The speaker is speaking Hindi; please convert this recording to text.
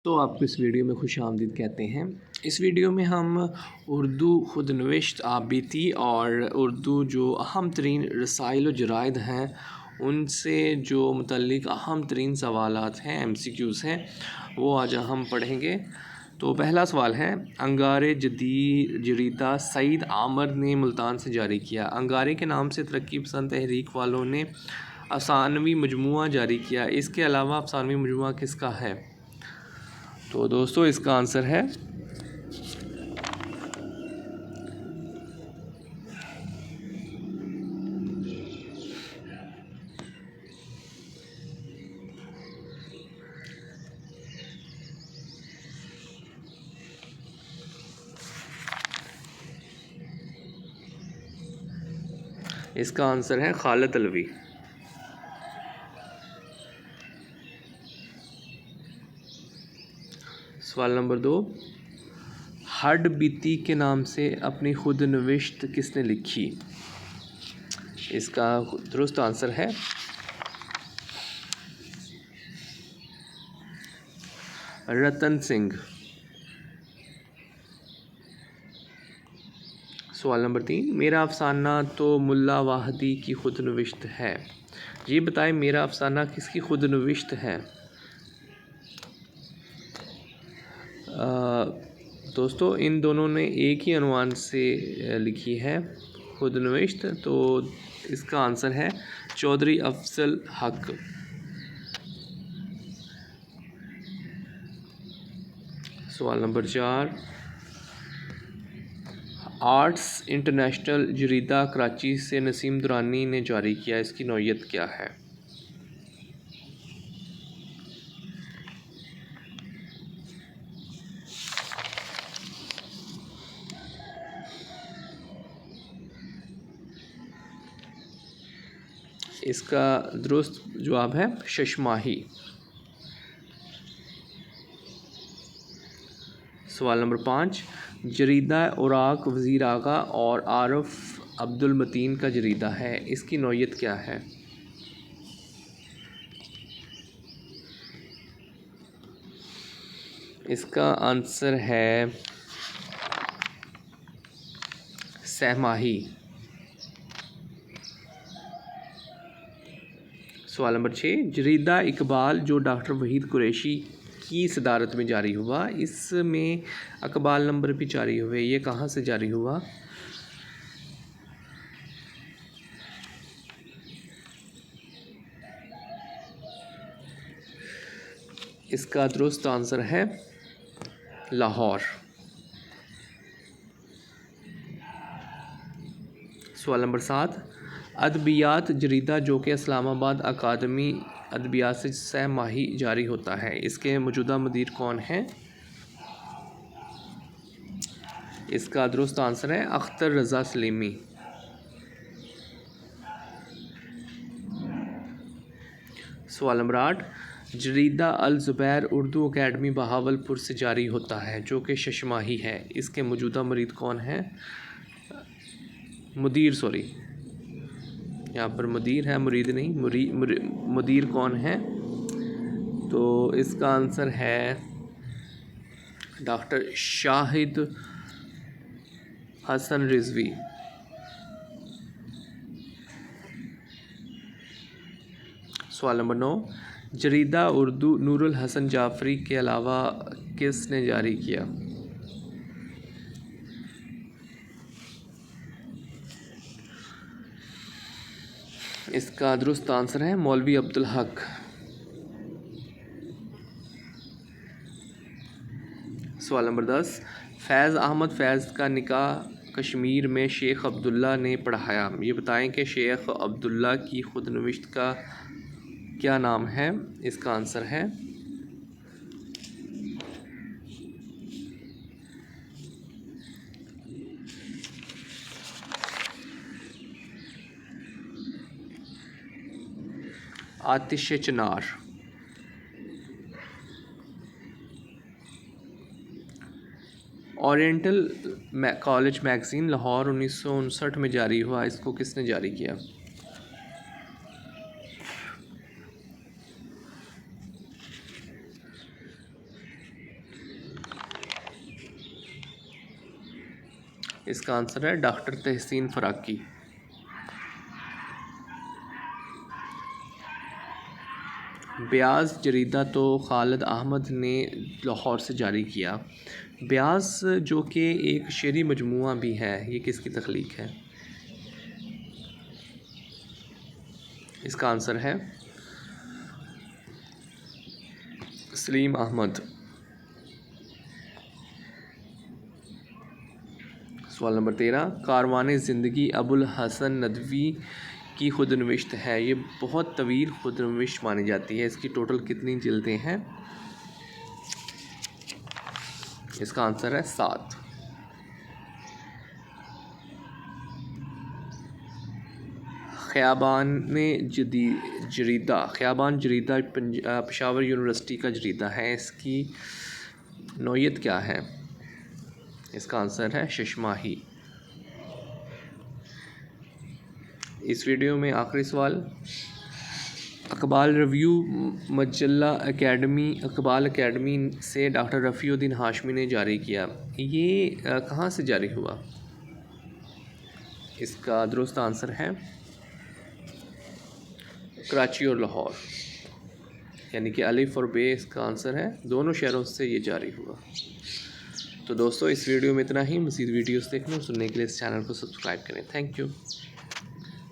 तो आपको इस वीडियो में खुशामदीद कहते हैं। इस वीडियो में हम उर्दू खुदनविश्त आबिती और उर्दू जो अहम तरीन रसाइल व जराइद हैं उनसे जो मुतल्लिक़ अहम तरीन सवालात हैं MCQs हैं वो आज हम पढ़ेंगे। तो पहला सवाल है, अंगारे जरीदा सईद आमर ने मुल्तान से जारी किया। अंगारे के नाम से तरक्की पसंद तहरीक वालों ने अफसानवी मजमुआ जारी किया। इसके अलावा अफसानवी मजमुआ किसका है? तो दोस्तों इसका आंसर है खालिद अलवी। सवाल नंबर 2, हड बीती के नाम से अपनी खुद नविश्त किसने लिखी? इसका दुरुस्त आंसर है रतन सिंह। सवाल नंबर 3, मेरा अफसाना तो मुल्ला वाहदी की खुद नविश्त है। ये बताएं मेरा अफसाना किसकी खुद नविश्त है? दोस्तों इन दोनों ने एक ही अनवान से लिखी है खुद नविश्त, तो इसका आंसर है चौधरी अफजल हक। सवाल नंबर 4, आर्ट्स इंटरनेशनल जरीदा कराची से नसीम दुरानी ने जारी किया। इसकी नौयत क्या है? इसका दुरुस्त जवाब है शशमाही। सवाल नंबर 5, जरीदा उराक वज़ीर आगा और आरफ अब्दुल मतीन का जरीदा है। इसकी नौयत क्या है? इसका आंसर है सहमाही। सवाल नंबर 6, जरीदा इकबाल जो डॉक्टर वहीद कुरैशी की सदारत में जारी हुआ, इसमें अकबाल नंबर भी जारी हुए, ये कहाँ से जारी हुआ? इसका दुरुस्त आंसर है लाहौर। सवाल नंबर 7, अदबियात जरीदा जो कि इस्लामाबाद अकादमी अदबियात से सह माही जारी होता है, इसके मौजूदा मुदीर कौन हैं? इसका दुरुस्त आंसर है अख्तर रज़ा सलीमी। सवाल नंबर 8, जरीदा अल ज़ुबैर उर्दू अकेडमी बहावलपुर से जारी होता है जो कि शशमाही है। इसके मौजूदा मुदीर कौन हैं? यहाँ पर मुदीर है, मुरीद नहीं। मुदीर कौन है? तो इसका आंसर है डॉक्टर शाहिद हसन रिजवी। सवाल नंबर 9, जरीदा उर्दू नूरुल हसन जाफरी के अलावा किसने जारी किया? इसका दुरुस्त आंसर है मौलवी अब्दुल हक। सवाल नंबर 10, फैज़ अहमद फैज़ का निकाह कश्मीर में शेख अब्दुल्ला ने पढ़ाया। ये बताएं कि शेख अब्दुल्ला की खुद नविश्त का क्या नाम है? इसका आंसर है आतिश चिनार। ओरिएंटल कॉलेज मैगज़ीन लाहौर 1959 में जारी हुआ, इसको किसने जारी किया? इसका आंसर है डॉक्टर तहसीन फ़राकी। ब्याज़ जरीदा तो खालिद अहमद ने लाहौर से जारी किया। ब्याज़ जो कि एक शेरी मजमूआ भी है, ये किसकी तख्लीक है? इसका आंसर है सलीम अहमद। सवाल नंबर 13, कारवाने ज़िंदगी अबुल हसन नदवी की खुदनविश्त है। ये बहुत तवील खुदनविश्त मानी जाती है। इसकी टोटल कितनी जिल्दें हैं? इसका आंसर है 7। ख़याबान जरीदा पेशावर यूनिवर्सिटी का जरीदा है। इसकी नौयत क्या है? इसका आंसर है शशमाही। इस वीडियो में आखिरी सवाल, अकबाल रिव्यू मजल्ला अकबाल अकेडमी से डॉक्टर रफ़ीउद्दीन हाशमी ने जारी किया। ये कहाँ से जारी हुआ? इसका दुरुस्त आंसर है कराची और लाहौर, यानी कि अलिफ और बे इसका आंसर है। दोनों शहरों से ये जारी हुआ। तो दोस्तों, इस वीडियो में इतना ही। मज़ीद वीडियोस देखने और सुनने के लिए इस चैनल को सब्सक्राइब करें। Thank you.